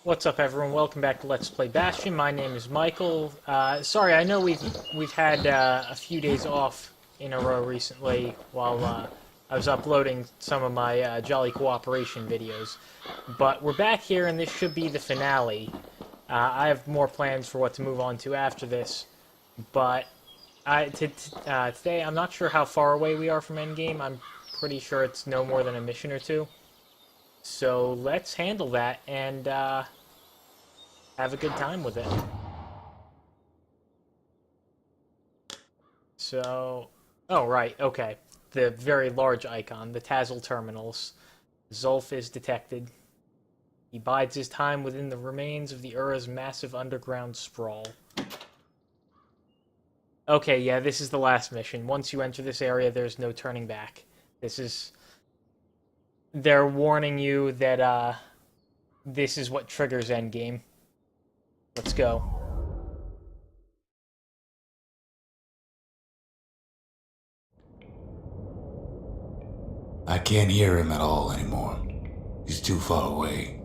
What's up, everyone? Welcome back to Let's Play Bastion. My name is Michael. Sorry, I know we've had a few days off in a row recently while I was uploading some of my Jolly Cooperation videos, but we're back here, and this should be the finale. I have more plans for what to move on to after this, but today I'm not sure how far away we are from endgame. I'm pretty sure it's no more than a mission or two. So let's handle that and have a good time with it. So, oh right, okay. The very large icon, the Tassel terminals. Zulf is detected. He bides his time within the remains of the Ura's massive underground sprawl. Okay, yeah, this is the last mission. Once you enter this area, there's no turning back. This is... They're warning you that, this is what triggers endgame. Let's go. I can't hear him at all anymore. He's too far away.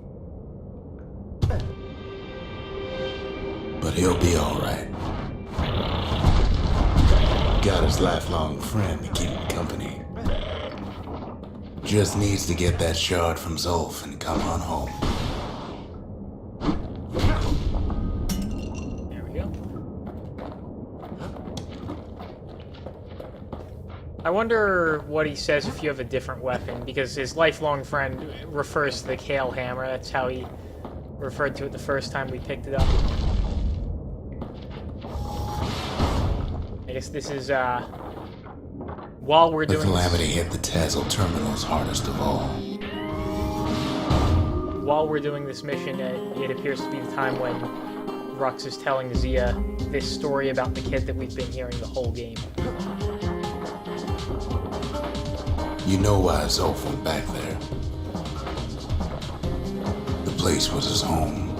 But he'll be alright. Got his lifelong friend to keep him company. Just needs to get that shard from Zulf and come on home. There we go. I wonder what he says if you have a different weapon, because his lifelong friend refers to the Kale Hammer. That's how he referred to it the first time we picked it up. I guess this is, while we're doing the Calamity hit the Tassel terminals hardest of all. While we're doing this mission, it appears to be the time when Rux is telling Zia this story about the kid that we've been hearing the whole game. You know why Zulf went back there. The place was his home.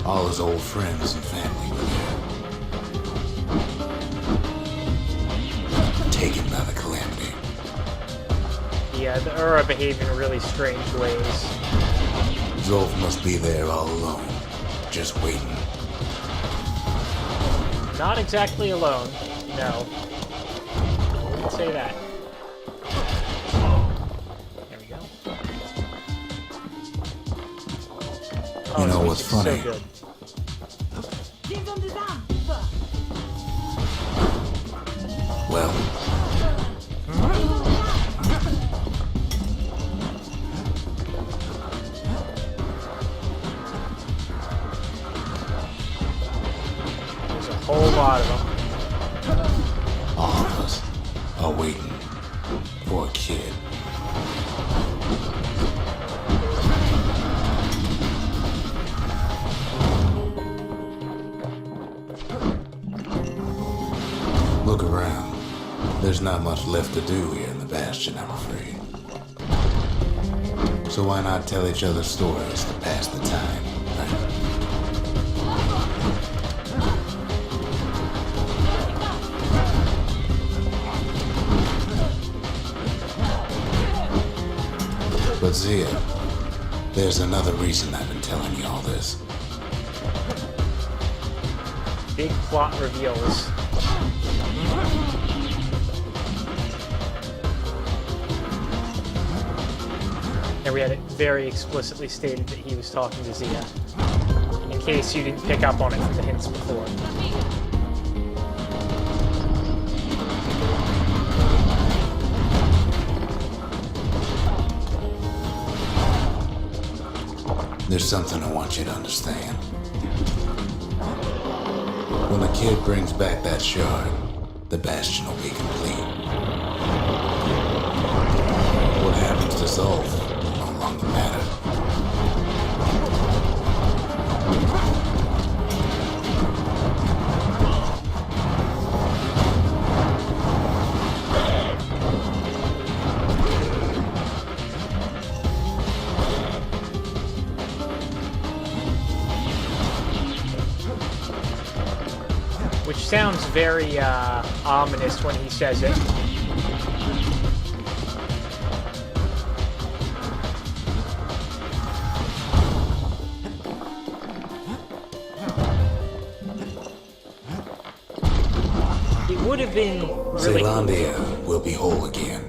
All his old friends and family were there. Taken by the Calamity. Yeah, the Ura behave in really strange ways. Zulf must be there all alone, just waiting. Not exactly alone, no. I wouldn't say that. There we go. You know this what's music's funny? So good. Well, There's a whole lot of them. all of us are waiting for a kid. Look around. There's not much left to do here in the Bastion, I'm afraid. So why not tell each other stories to pass the time, right? But Zia, there's another reason I've been telling you all this. Big plot reveals. And we had it very explicitly stated that he was talking to Zia, in case you didn't pick up on it from the hints before. There's something I want you to understand. When the kid brings back that shard, the Bastion will be complete. What happens to Zulf no longer matter. Which sounds very ominous when he says it. would have been really cool. Zealandia will be whole again.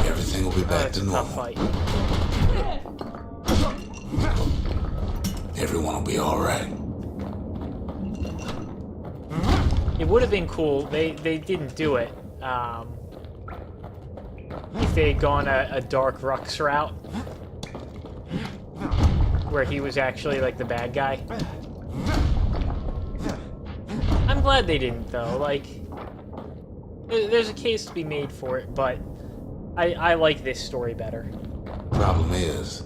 Everything will be back It's to a tough normal. fight. Everyone will be alright. It would have been cool. They didn't do it. If they had gone a Dark Rux route, where he was actually like the bad guy. I'm glad they didn't though. Like, there's a case to be made for it, but I like this story better. Problem is,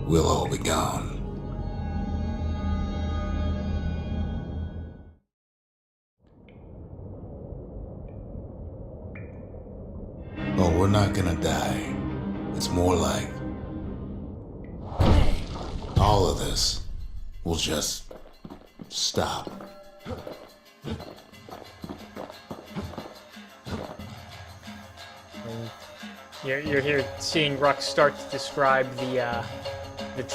we'll all be gone. Oh, we're not gonna die. It's more like all of this will just stop. And you're here seeing Rux start to describe the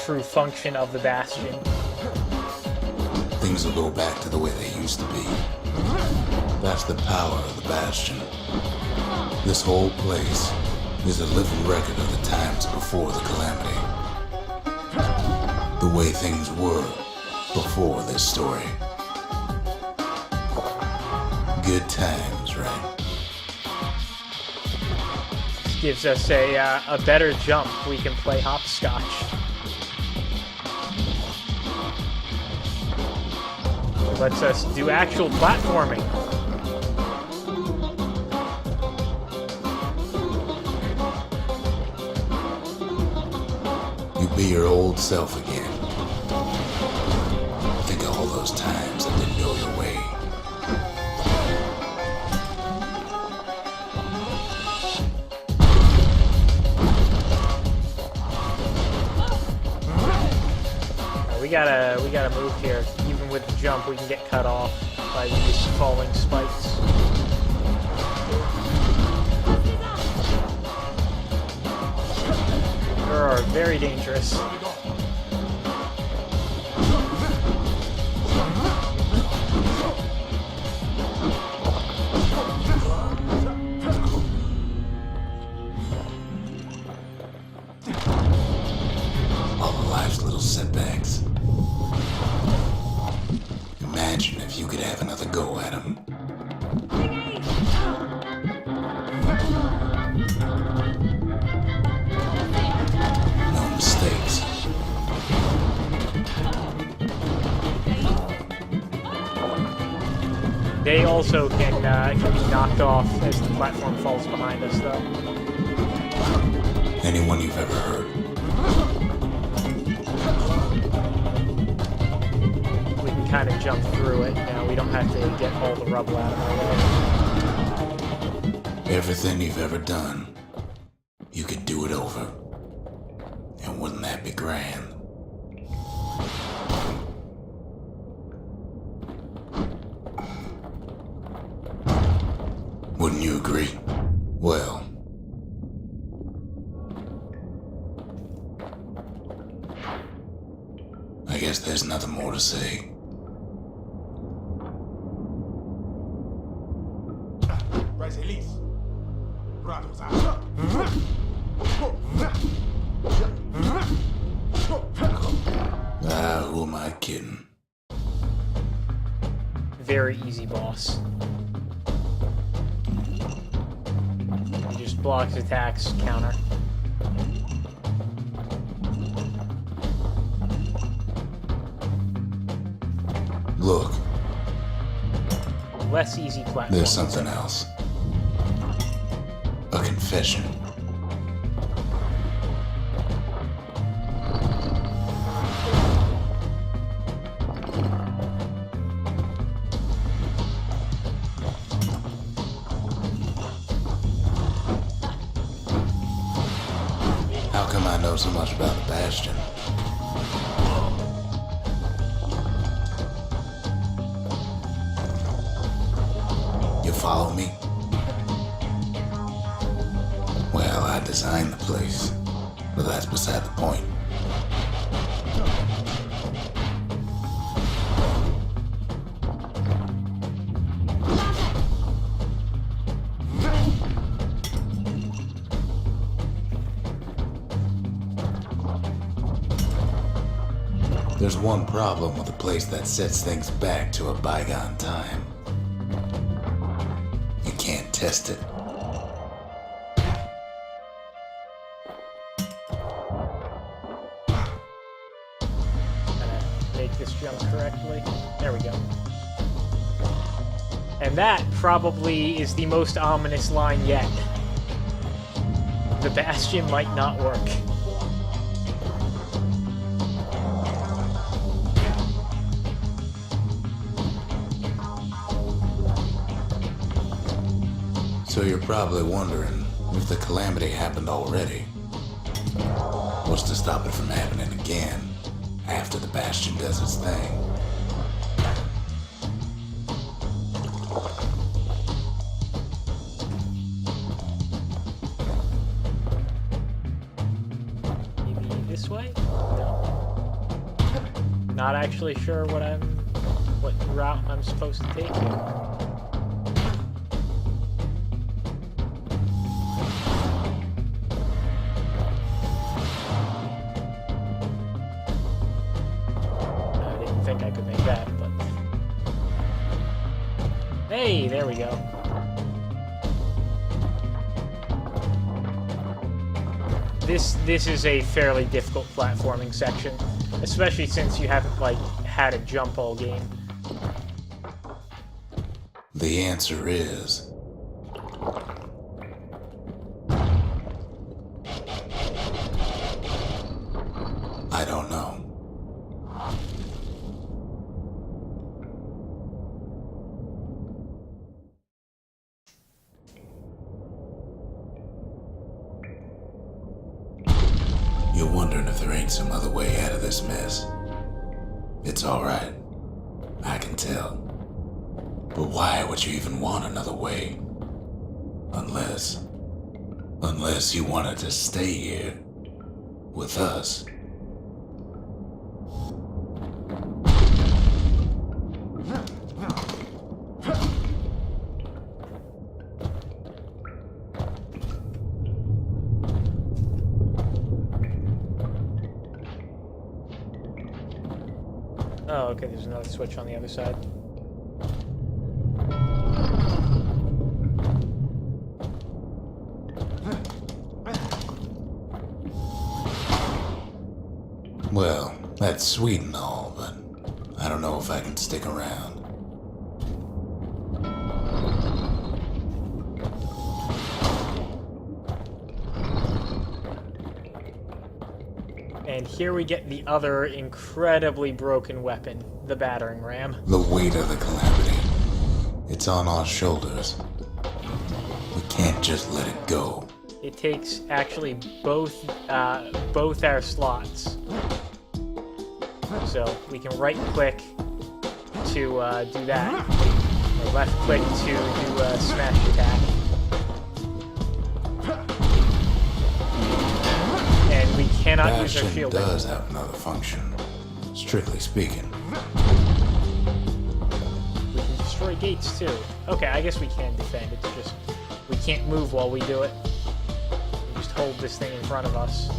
true function of the Bastion. Things will go back to the way they used to be. That's the power of the Bastion. This whole place is a living record of the times before the calamity. The way things were before this story. Good times, right? Gives us a better jump. We can play hopscotch. Lets us do actual platforming. You be your old self again. Think of all those times that didn't go your way. We gotta move here. Even with the jump, we can get cut off by these falling spikes. They are very dangerous. All of life's little setbacks. Imagine if you could have another go at them. No mistakes. They also can be knocked off as the platform falls behind us, though. Anyone you've ever heard. We can kind of jump through it. Now we don't have to get all the rubble out of our way. Everything you've ever done, you could do it over. And wouldn't that be grand? Wouldn't you agree? Well, I guess there's nothing more to say. Who am I kidding? Very easy boss. He just blocks attacks, counter. Look, Less easy platform. there's something else. A confession. How come I know so much about the Bastion? follow me? Well, I designed the place, but that's beside the point. There's one problem with a place that sets things back to a bygone time. You can't test it. Gotta make this jump correctly. There we go. And that probably is the most ominous line yet. The Bastion might not work. So you're probably wondering if the calamity happened already. What's to stop it from happening again after the Bastion does its thing? Maybe this way? No. Not actually sure what route I'm supposed to take here. I could make that, but hey, there we go. This is a fairly difficult platforming section, especially since you haven't like had a jump all game. The answer is I don't know. You're wondering if there ain't some other way out of this mess. It's alright. I can tell. But why would you even want another way? Unless you wanted to stay here with us. Oh, okay, there's another switch on the other side. Well, that's sweet and all, but I don't know if I can stick around. And here we get the other incredibly broken weapon, the battering ram. The weight of the calamity. It's on our shoulders. We can't just let it go. It takes actually both our slots. So we can right click to do that, or left click to do a smash attack. And we cannot use our Bastion shield does anymore. have another function, strictly speaking. We can destroy gates too. Okay, I guess we can defend. It's just we can't move while we do it. We just hold this thing in front of us.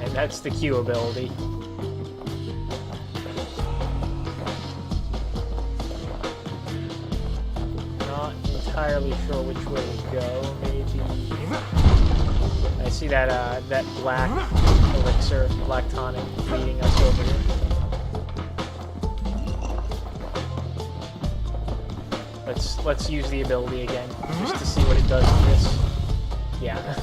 And that's the Q ability. Not entirely sure which way to go. Maybe I see that that black elixir, black tonic, leading us over here. Let's use the ability again, just to see what it does to this. Yeah.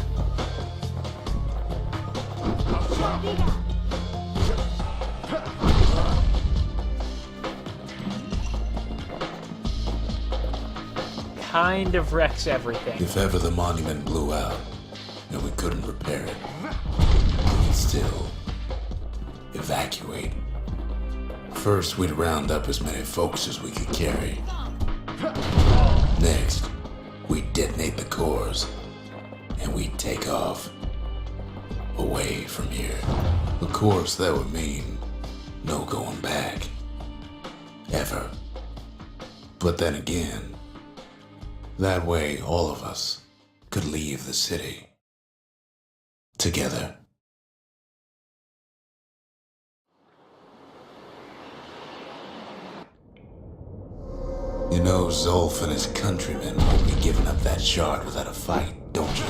kind of wrecks everything. If ever the monument blew out and we couldn't repair it, we could still evacuate. First, we'd round up as many folks as we could carry. Next, we'd detonate the cores, and we'd take off away from here. Of course, that would mean no going back. Ever. But then again, that way all of us could leave the city. Together. You know Zolf and his countrymen won't be giving up that shard without a fight, don't you?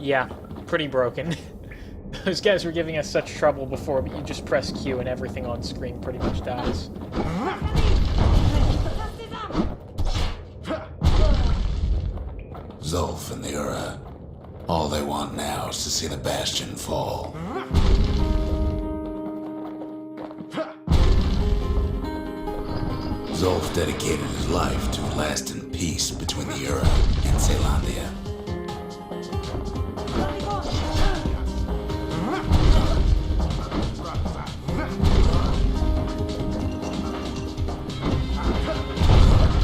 Yeah, pretty broken. Those guys were giving us such trouble before, but you just press Q and everything on screen pretty much dies. Zolf and the Ura, all they want now is to see the Bastion fall. Zolf dedicated his life to lasting peace between the Ura and Zealandia.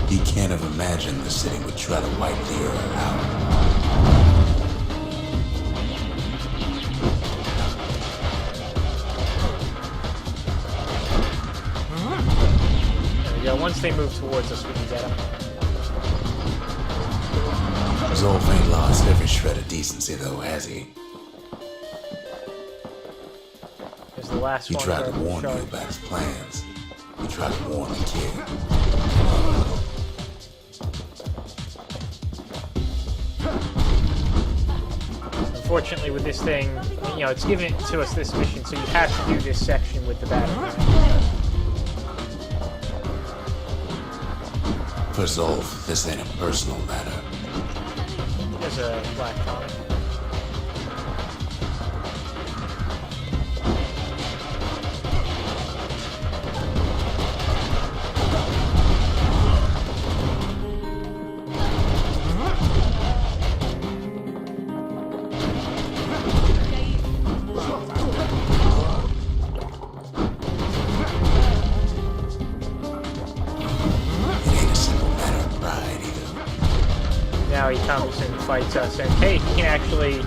He can't have imagined the city would try to wipe the Ura out. There we go. Once they move towards us, we can get them. Zolf ain't lost every shred of decency, though, has he? There's the last He one. tried to warn you about his plans. He tried to warn the kid. Unfortunately, with this thing, you know, it's given it to us this mission, so you have to do this section with the battery. For Zolf, this ain't a personal matter. There's a black tonic. Now he comes and fights us, and hey, he can actually,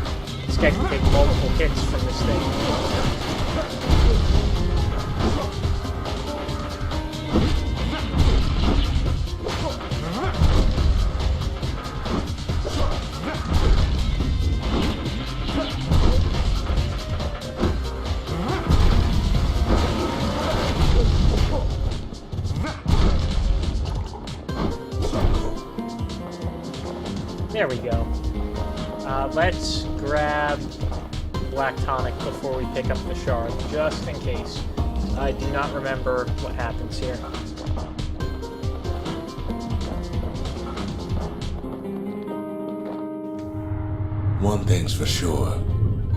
this guy can take multiple hits from this thing. There we go. Let's grab black tonic before we pick up the shard, just in case. I do not remember what happens here. One thing's for sure,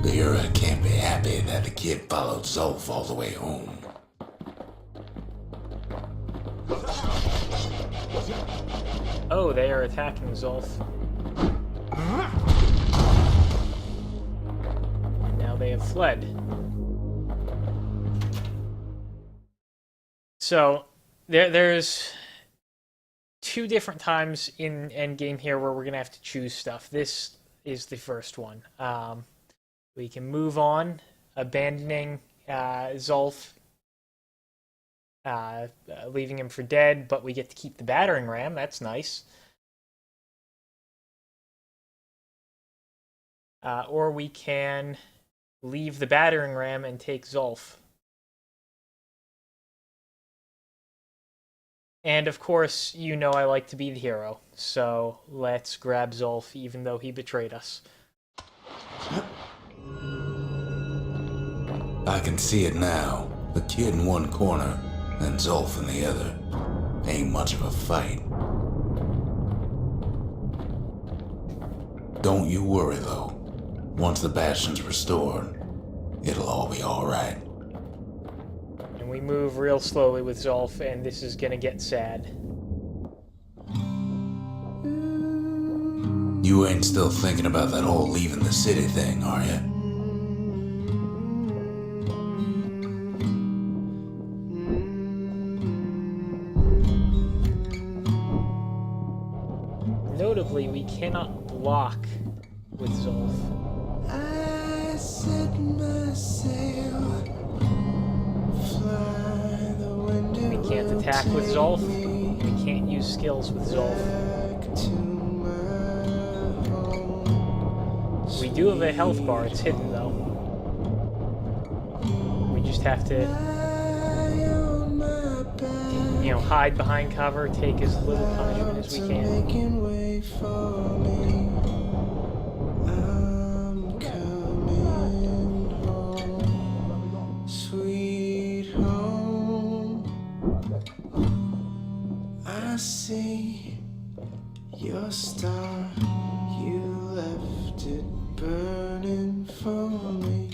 the Ura can't be happy that the kid followed Zolf all the way home. Oh, they are attacking Zolf. And now they have fled. So, there's two different times in Endgame here where we're going to have to choose stuff. This is the first one. We can move on, abandoning Zolf, leaving him for dead, but we get to keep the battering ram. That's nice. Or we can leave the battering ram and take Zolf. And of course, you know I like to be the hero, so let's grab Zolf even though he betrayed us. I can see it now. The kid in one corner, and Zolf in the other. Ain't much of a fight. Don't you worry, though. Once the Bastion's restored, it'll all be alright. And we move real slowly with Zolf, and this is gonna get sad. You ain't still thinking about that whole leaving the city thing, are you? Notably, we cannot block with Zolf. I set my sail, fly the wind. We can't attack with Zolf. We can't use skills with Zolf. We do have a health bar. It's hidden, though. We just have to, you know, hide behind cover, take as little punishment as we can. I'm coming home, sweet home. I see your star, you left it burning for me.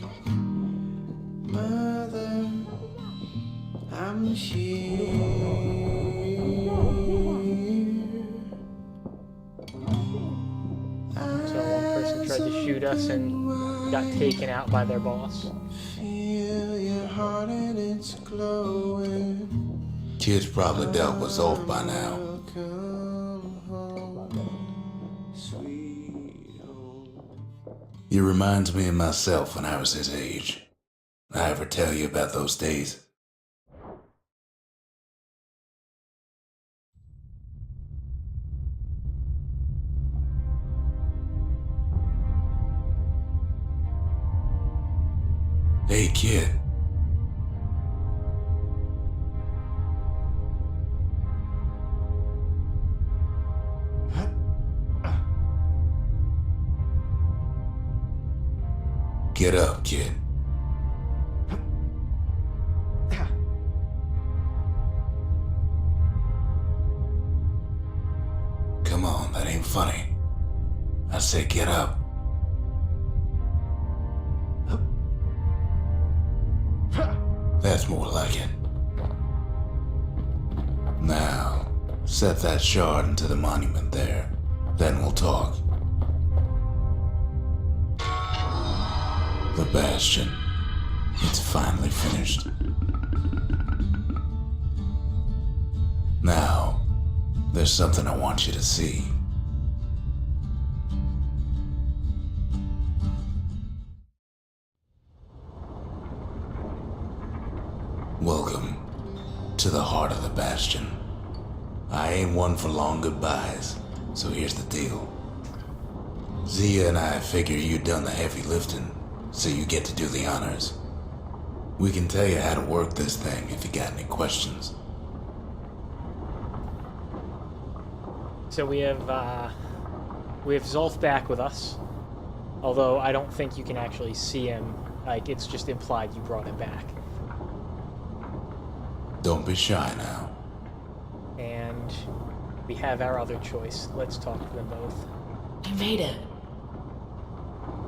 Mother, I'm here. So one person tried to shoot us and got taken out by their boss. Feel your heart and it's glowing. Kid's probably dealt with Zolf by now. Welcome home, sweet home. He reminds me of myself when I was his age. I ever tell you about those days? Hey, kid. Get up, kid. Come on, that ain't funny. I said get up. That's more like it. Now, set that shard into the monument there. Then we'll talk. The Bastion. It's finally finished. Now, there's something I want you to see. Welcome to the heart of the Bastion. I ain't one for long goodbyes, so here's the deal. Zia and I figure you done the heavy lifting, so you get to do the honors. We can tell you how to work this thing if you got any questions. So we have Zolf back with us. Although I don't think you can actually see him. Like, it's just implied you brought him back. Don't be shy now. And we have our other choice. Let's talk to them both. You made it.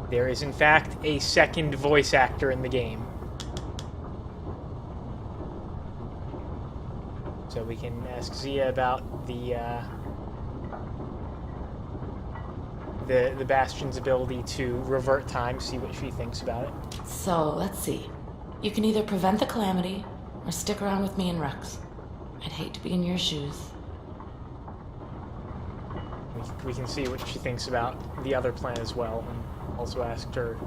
There is, in fact, a second voice actor in the game. So we can ask Zia about the Bastion's ability to revert time, see what she thinks about it. So, let's see. You can either prevent the calamity, or stick around with me and Rex. I'd hate to be in your shoes. We can see what she thinks about the other plan as well, and also asked her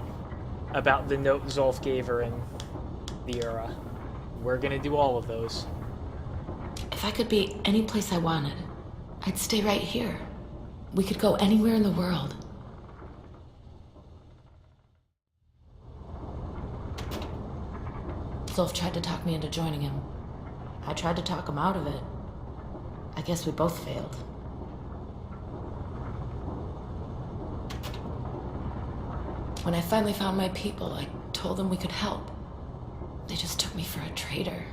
about the note Zolf gave her in the era. We're gonna do all of those. If I could be any place I wanted, I'd stay right here. We could go anywhere in the world. Zolf tried to talk me into joining him. I tried to talk him out of it. I guess we both failed. When I finally found my people, I told them we could help. They just took me for a traitor.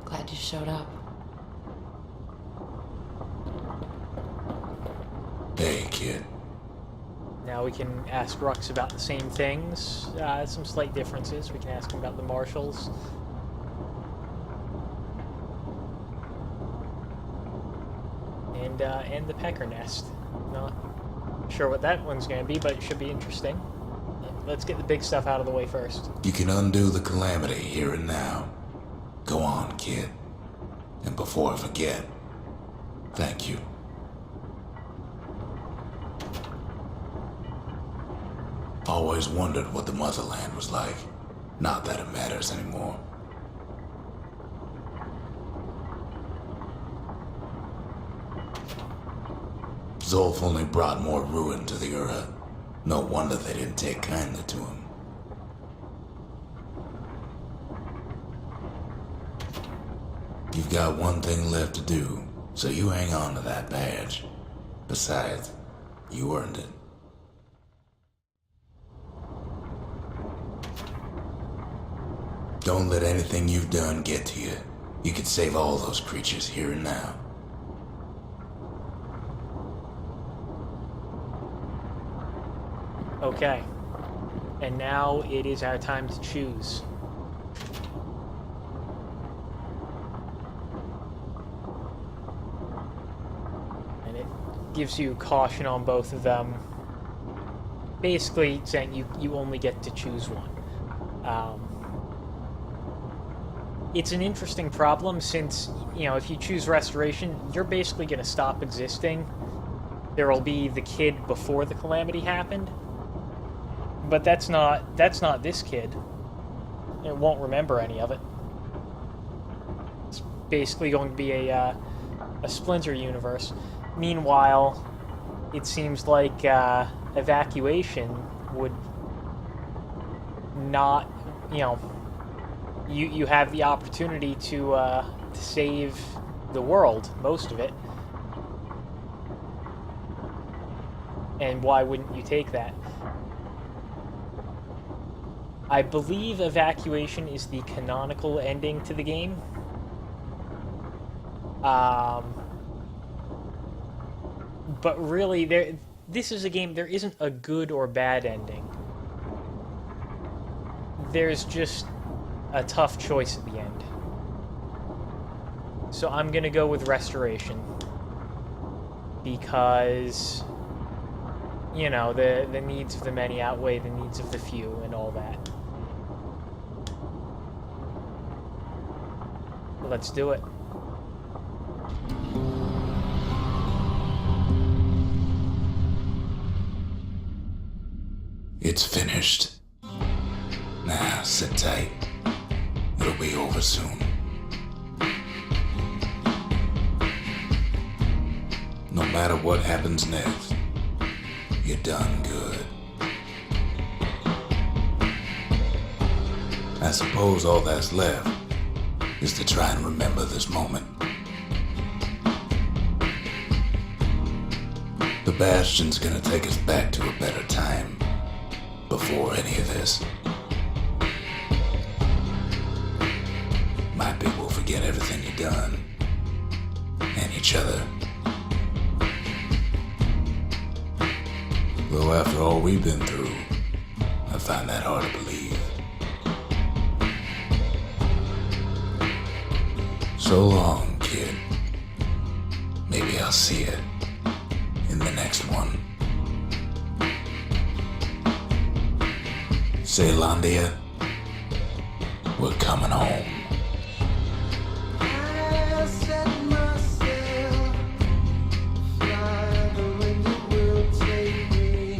Glad you showed up. Hey, kid. Now we can ask Rux about the same things. Some slight differences. We can ask him about the marshals. And the pecker nest. Not sure what that one's going to be, but it should be interesting. Let's get the big stuff out of the way first. You can undo the calamity here and now. Go on, kid. And before I forget, thank you. Always wondered what the motherland was like. Not that it matters anymore. Zolf only brought more ruin to the Ura. No wonder they didn't take kindly to him. You've got one thing left to do, so you hang on to that badge. Besides, you earned it. Don't let anything you've done get to you. You can save all those creatures here and now. Okay. And now it is our time to choose. And it gives you caution on both of them. Basically saying you only get to choose one. It's an interesting problem since, you know, if you choose restoration, you're basically going to stop existing. There will be the kid before the calamity happened. But that's not this kid. It won't remember any of it. It's basically going to be a Splinter universe. Meanwhile, it seems like evacuation would not, you know, you have the opportunity to save the world, most of it. And why wouldn't you take that? I believe evacuation is the canonical ending to the game. But really, this is a game, there isn't a good or bad ending. There's just a tough choice at the end. So I'm gonna go with restoration. Because, you know, the needs of the many outweigh the needs of the few and all that. Let's do it. It's finished. Now, sit tight. It'll be over soon. No matter what happens next, you're done good. I suppose all that's left is to try and remember this moment. The Bastion's gonna take us back to a better time before any of this. Might be we'll forget everything you've done and each other. Though after all we've been through, I find that hard to believe. So long, kid. Maybe I'll see you in the next one. Zealandia, we're coming home. I set myself fly, the wind will take me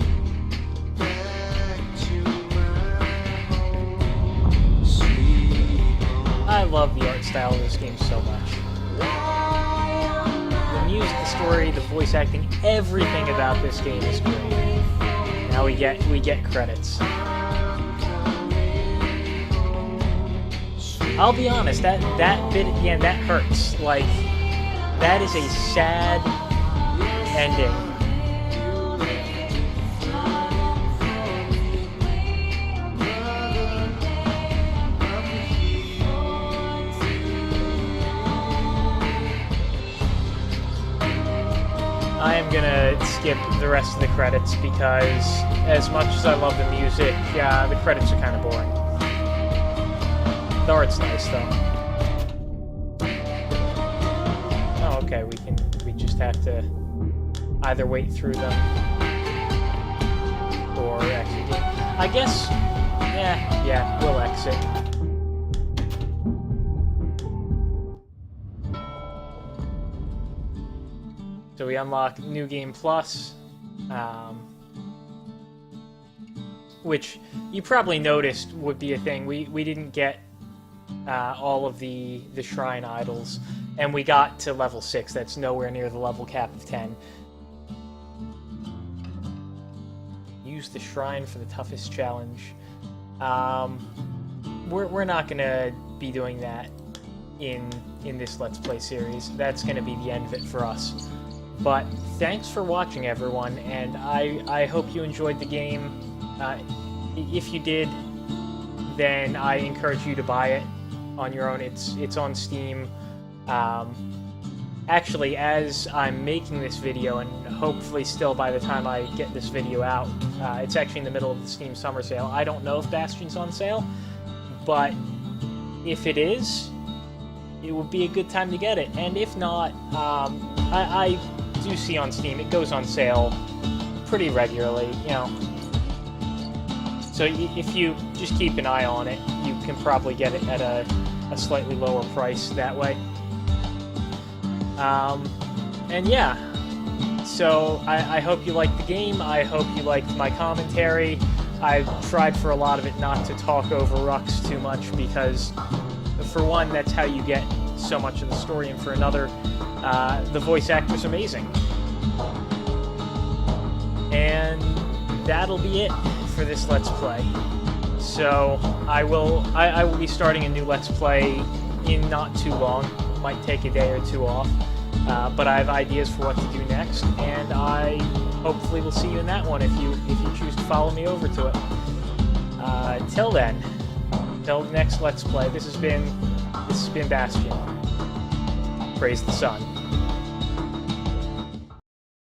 back to my home, sweet home. I love the art style of this game so much. The music, the story, the voice acting, everything about this game is great. Now we get credits. I'll be honest, that bit at the end, that hurts. Like, that is a sad ending. I am gonna skip the rest of the credits because, as much as I love the music, the credits are kind of boring. The art's nice though. Oh, okay. We just have to either wait through them or exit game. I guess. Yeah, we'll exit. So we unlock New Game Plus, which you probably noticed would be a thing. We didn't get all of the shrine idols, and we got to level 6. That's nowhere near the level cap of 10. Use the shrine for the toughest challenge. We're not gonna be doing that in this Let's Play series. That's gonna be the end of it for us. But thanks for watching, everyone, and I hope you enjoyed the game. If you did, then I encourage you to buy it on your own. It's on Steam. Actually, as I'm making this video, and hopefully still by the time I get this video out, it's actually in the middle of the Steam Summer Sale. I don't know if Bastion's on sale, but if it is, it would be a good time to get it. And if not, I do see on Steam it goes on sale pretty regularly, you know. So if you just keep an eye on it, you can probably get it at a slightly lower price that way. And yeah, so I hope you liked the game. I hope you liked my commentary. I've tried for a lot of it not to talk over Rux too much because, for one, that's how you get so much of the story, and for another, the voice actor's amazing. And that'll be it for this Let's Play. So I will be starting a new Let's Play in not too long. Might take a day or two off, but I have ideas for what to do next, and I hopefully will see you in that one if you choose to follow me over to it. Till then, till the next Let's Play. This has been Bastion. Praise the sun.